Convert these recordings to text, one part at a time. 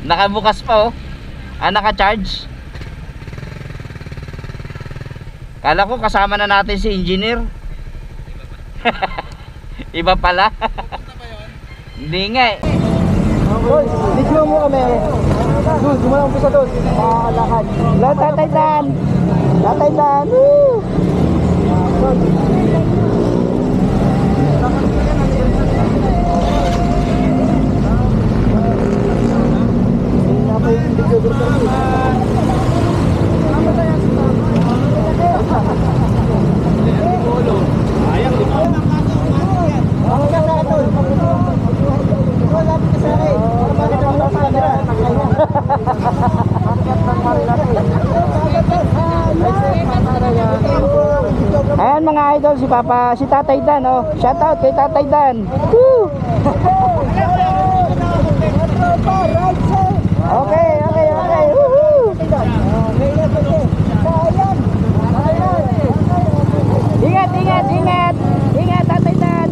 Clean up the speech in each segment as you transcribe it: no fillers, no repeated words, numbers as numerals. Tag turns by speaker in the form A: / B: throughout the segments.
A: Nakabukas pa oh. Naka-charge. Kala ko kasama na natin si engineer. Iba pala. Hindi nga eh.
B: Doon, video mo kami. Doon, simula umpisa doon. Lakad.
A: Tatay Dan. Tatay Dan. Woo!
B: Ayan mga idol, si Tatay Dan oh. Shout out kay Tatay Dan. Woo! Okay. Woohoo! Ingat Tatay Dan.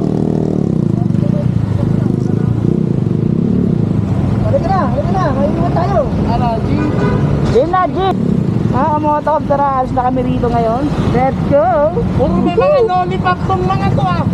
B: Halika na, mainiwan tayo. Jeep na. Mga motor, tara, alis na kami rito ngayon. Let's go!
A: Puro may mga lollipop tong mga to ah.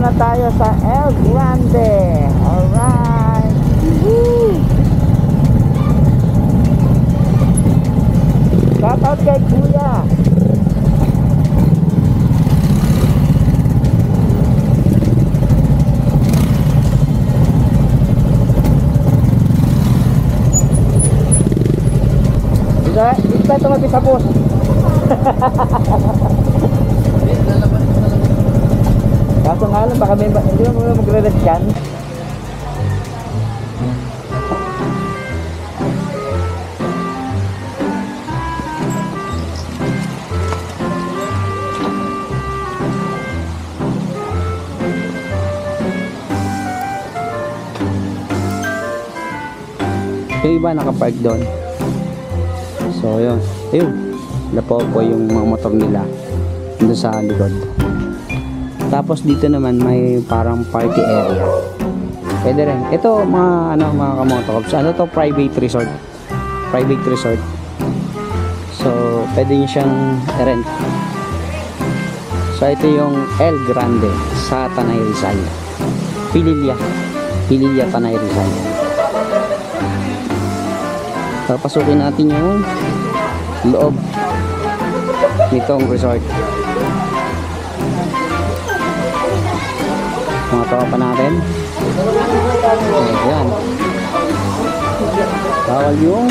B: na tayo sa El Grande. Alright. Woo! Shout out kay Kuya. Dito tayo tumabi sa bus. Kaso nga lang, baka hindi mo muna magre-rest dyan. Yung iba nakapark doon. So yun, lapo po yung mga motor nila doon sa likod. Tapos dito naman may parang party area. Pwede rin. Ito mga mga kamotokops. Ano to? Private resort. Private resort. So pwede nyo siyang rent. So ito yung El Grande sa Tanay Rizal. Pililya Tanay Rizal. Papasukin natin yung loob nitong resort. Mga tropa natin. Ayan. Bawal yung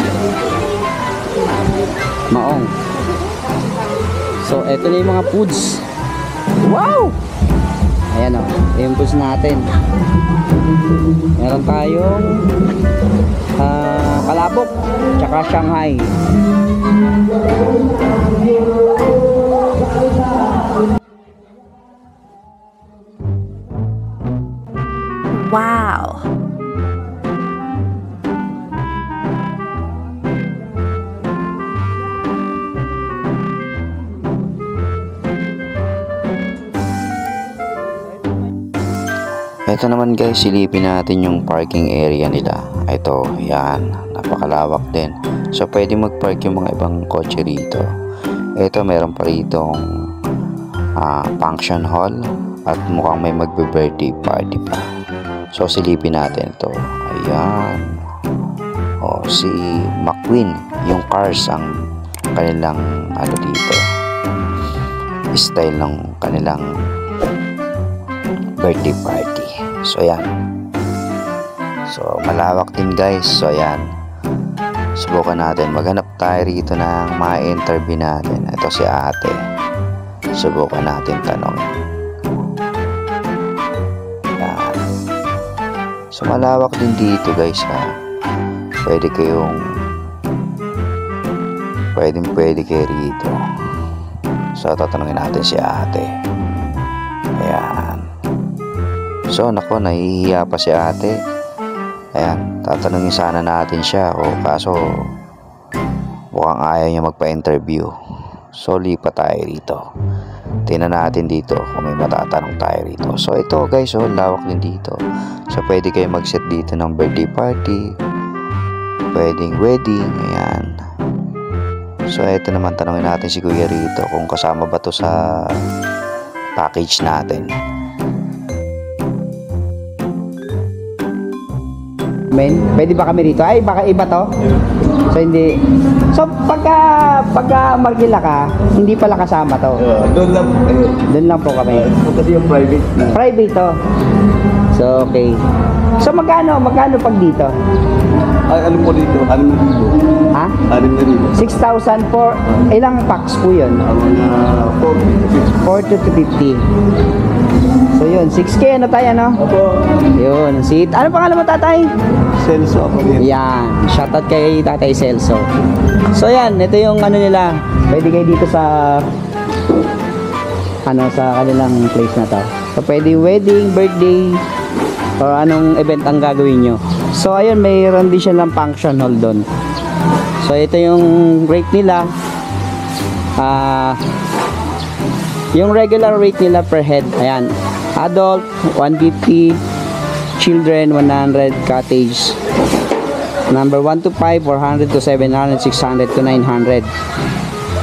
B: maong. So eto na yung mga foods. Wow! Ayan o, yung foods natin. Meron tayong palabok tsaka Shanghai.
C: Wow.
D: Ito naman guys, silipin natin yung parking area nila. Ito, yan, napakalawak din. So pwede mag-park yung mga ibang kotse rito. Ito, meron pa rito function hall at mukhang may magbe-birthday party pa. So silipin natin ito. Ayan. O, si McQueen, yung cars ang kanilang dito. Style ng kanilang birthday party. So ayan. So malawak din guys. So ayan. Subukan natin. Maghanap tayo rito ng mga interview natin. Ito si ate. Subukan natin tanongin. Ayan. So malawak din dito guys ha. Pwede kayo kayo rito. So tatanungin natin si ate. Ayan. So nako, nahihiya pa si ate. Ayan, tatanungin sana natin siya. Kaso mukhang ayaw niya magpa-interview. So lipat tayo rito. Tingnan natin dito kung may matatanong tayo rito. So ito guys, lawak din dito. So pwede kayo mag-set dito ng birthday party, pwedeng wedding. Ayan. So ito naman, tanungin natin si kuya rito kung kasama ba to sa package natin.
B: Men, pwede ba kami rito? Ay, baka iba to? So hindi. So pagka Margila ka, hindi pala kasama to. Doon lang po kami.
E: Kasi yung private.
B: Private to. So okay. So magkano pag dito?
E: Ano po dito? 6,000.
B: Ha?
E: 6,000.
B: 6,000 for ilang packs po 'yun?
E: 40 to 50.
B: 40 to 50. So yun, 6K na tayo, no?
E: Opo.
B: Yun, ano pangalan mo, tatay?
E: Celso ako din.
B: Yan, shoutout kay tatay Celso. So yan, ito yung nila. Pwede kayo dito sa sa kanilang place na to. So pwede wedding, birthday, or anong event ang gagawin nyo. So ayun, mayroon din siya ng function hall doon. So ito yung rate nila. Yung regular rate nila per head, ayan, adult 150, children 100, cottage number 1 to 5 400 to 700, 600 to 900,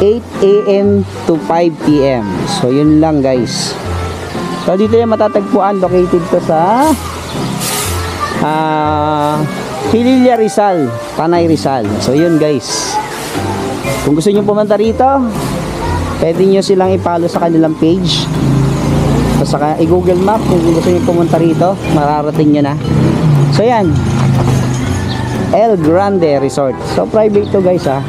B: 8 AM to 5 PM. So yun lang guys. So dito yung matatagpuan, located to sa Hililla Rizal, Tanay Rizal. So yun guys, kung gusto nyo pumunta rito, pwede nyo silang i-follow sa kanilang page, so saka i-google map kung gusto nyo pumunta rito, mararating nyo na. So yan, El Grande Resort. So private to guys ha.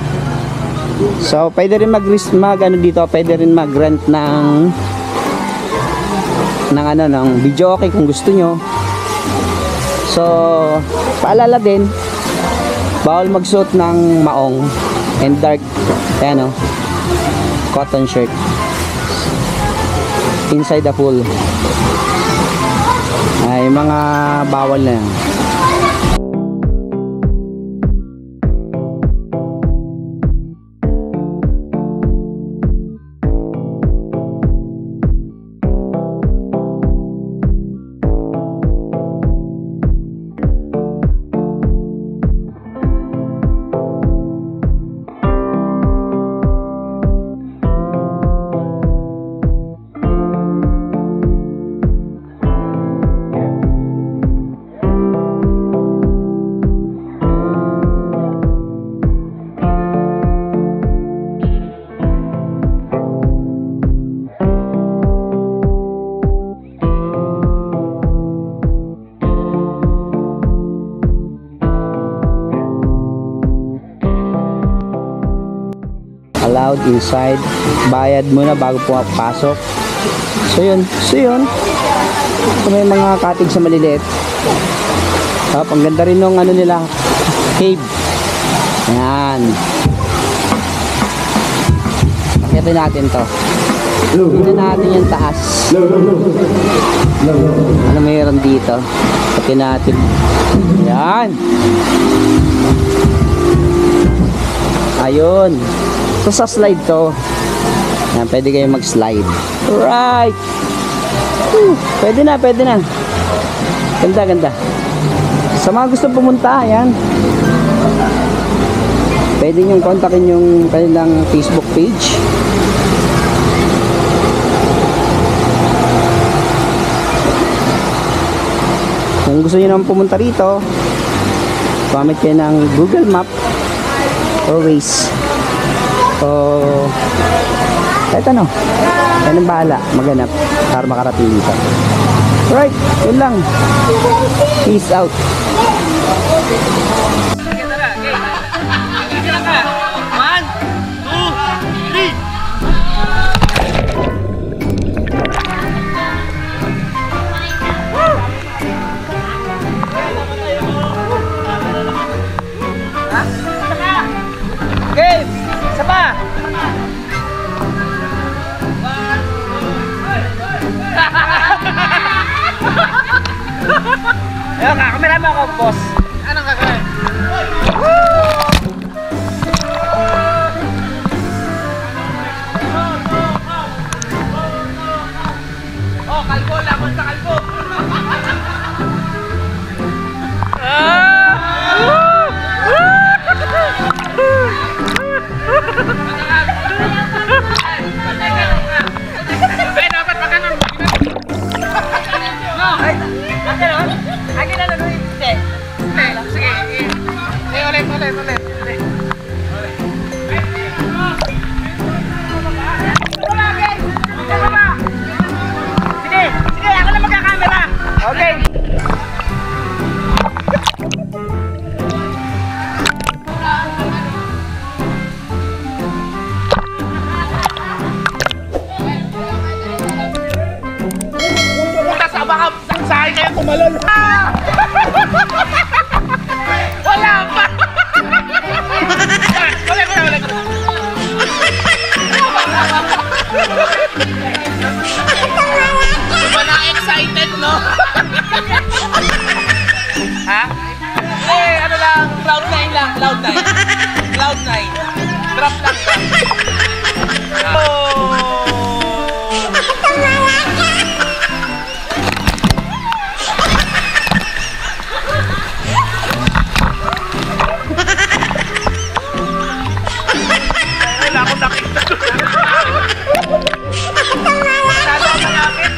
B: So pwede rin ano dito, pwede rin mag-rent ng video okay kung gusto nyo. So paalala din, bawal magsuot ng maong and dark cotton shirt inside the pool. Ay mga bawal na yan. Allowed inside, bayad muna bago pumapasok. So yun. So may mga cottage sa maliliit. Ang ganda rin nung nila, cave. Yan. Pakitin natin to. Tingnan natin yung taas. Ano mayroon dito? Pakitin natin. Yan. Ayun. So sa slide to, yan, pwede kayo mag-slide. Right. Pwede na. Ganda. Sa mga gusto pumunta, yan, pwede nyo kontakin yung kanilang Facebook page. Kung gusto nyo naman pumunta rito, gamit kayo ng Google Map or Waze. So, kahit ano, yan ang bahala maghanap para makarating dito. Right, yun lang. Peace out.
A: Game! Isa pa! Ayun nga, kamera mo ako, boss. Anong gagawin? Oh, kalbo, laban sa kalbo. Okay. Putas, baka sa akin kayo tumalon. Wala pa. Ulit. Diba na-excited, no? Ha? Eh, ano lang, Cloud9 lang, Cloud9. Drop lang ba? Oh! Wala akong nakita. Masyado malapit.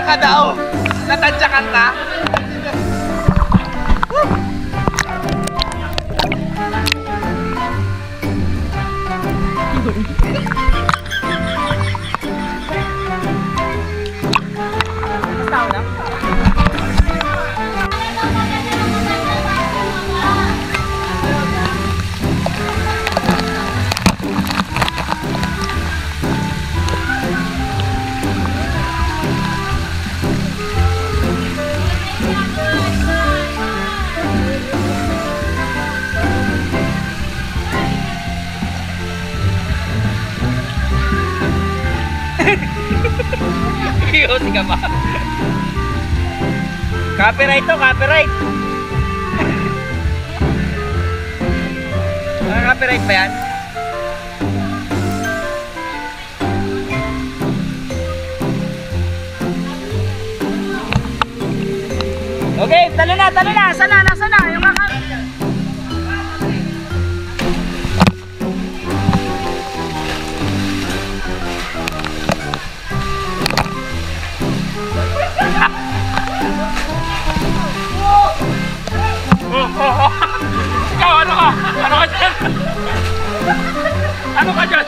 A: ka daw. Natadyakan ka. Seryoso ka ba? Copyright to, copyright. Copyright ba yan? Okay, talo na, talo na. Sana, nasa na? Yung mga ikaw, ano ka? Ano ka dyan? Ano ka dyan?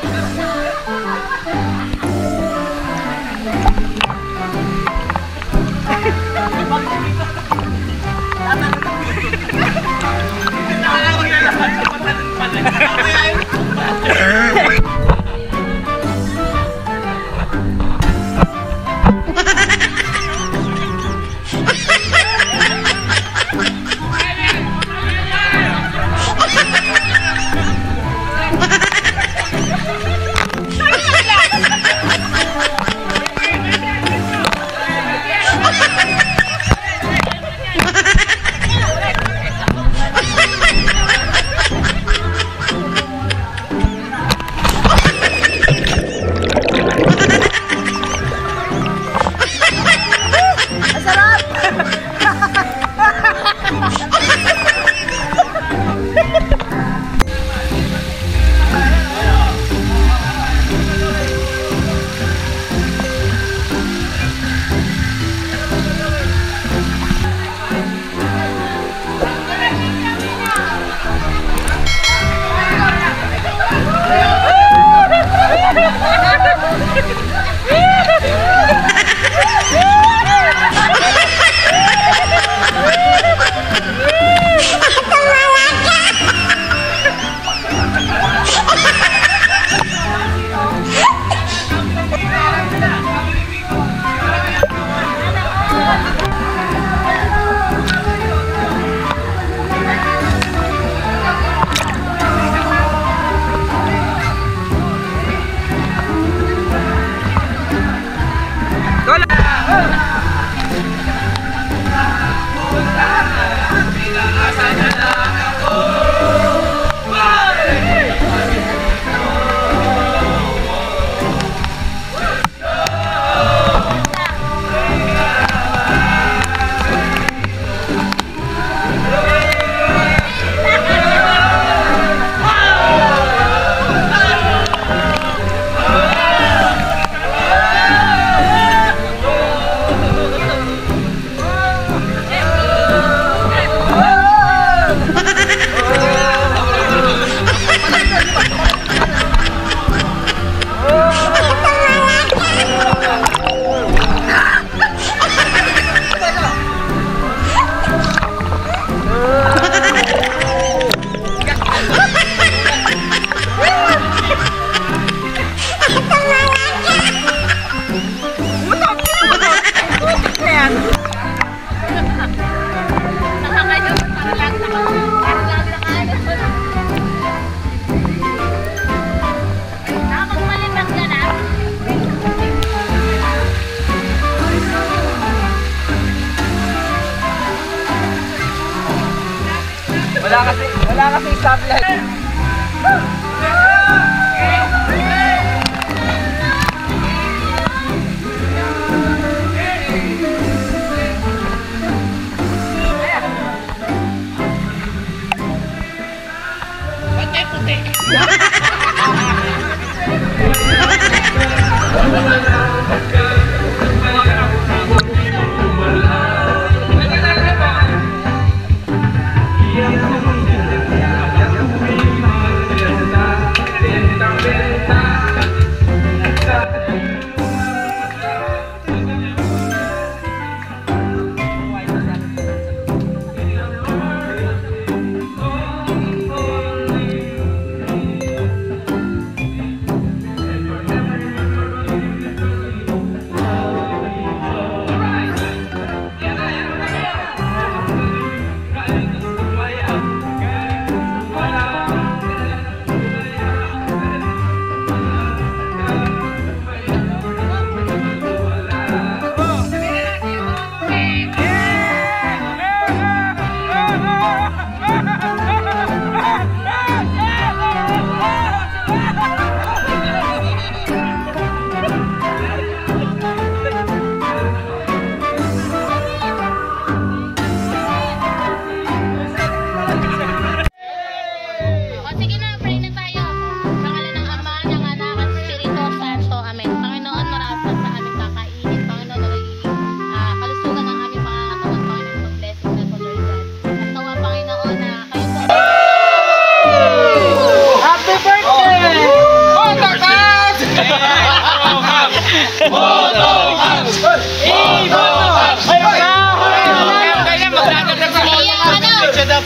A: Wala kasi stoplight.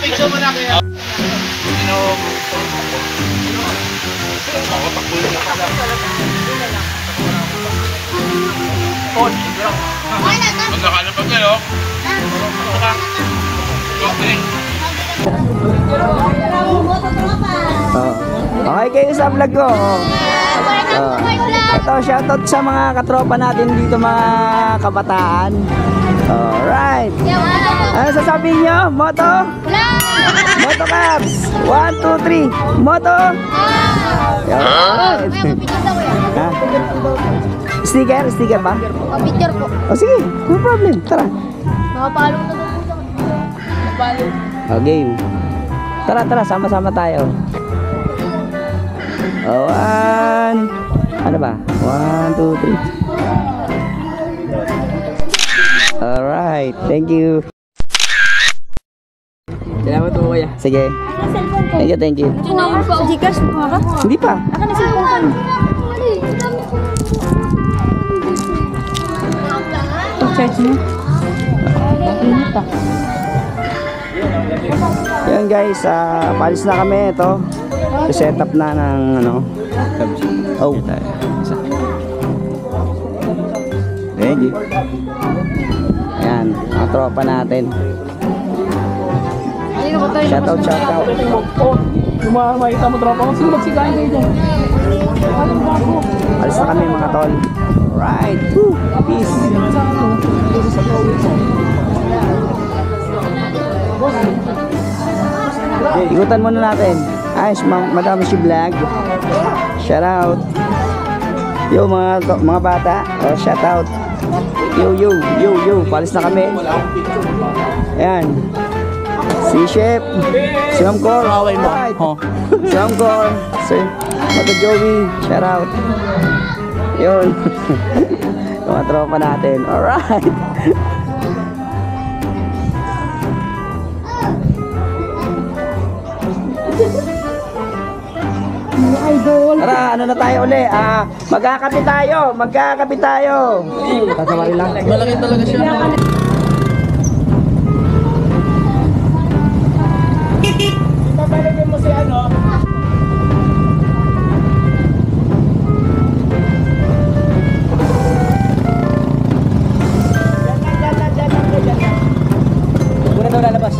A: Picture mo na kaya. Magkakalapag kayo.
B: Okay kayo sa vlog ko. Ito, shoutout sa mga katropa natin dito, mga kabataan. Alright. Ano sasabihin nyo? Moto? Moto Caps! 1, 2, 3. Moto? Alright. Ha? Sticker? Sticker ba?
C: Picture po.
B: O sige, no problem. Tara.
C: Nakapalo na po.
B: O, game. Tara, tara. Sama-sama tayo. O, 1. Ano ba? 1, 2, 3. Alright. Thank you. Salamat po, kuya. Sige. Thank you, thank you.
C: Tinawag pa. Gcash mo ba?
B: Hindi pa.
C: Akan na cellphone ko. Charge mo.
B: Yan guys, palis na kami. Ito. Set up na ng ano. Oh. Thank you. Ayan, mga tropa natin. Shoutout, shoutout.
A: Yung mga makita mo tropa ko, sino magsikain kayo dyan?
B: Alis na kami mga tol. Alright. Woo. Peace. Ikutan muna natin. Ayos, Madam si Vlog. Shoutout. Yo mga bata. Shoutout. Yo. Palis na kami. Ayan. Si Chef. Si Ma'am Cor. Alright. Si Ma'am Cor. Si Mata Joey. Shoutout. Yun. Mga tropa natin. Alright. Tara, ano na tayo uli? Magkakape tayo. Kasama rin lang.
A: Malaki talaga siya. Papalagyan mo si ano? Muna daw lalabas.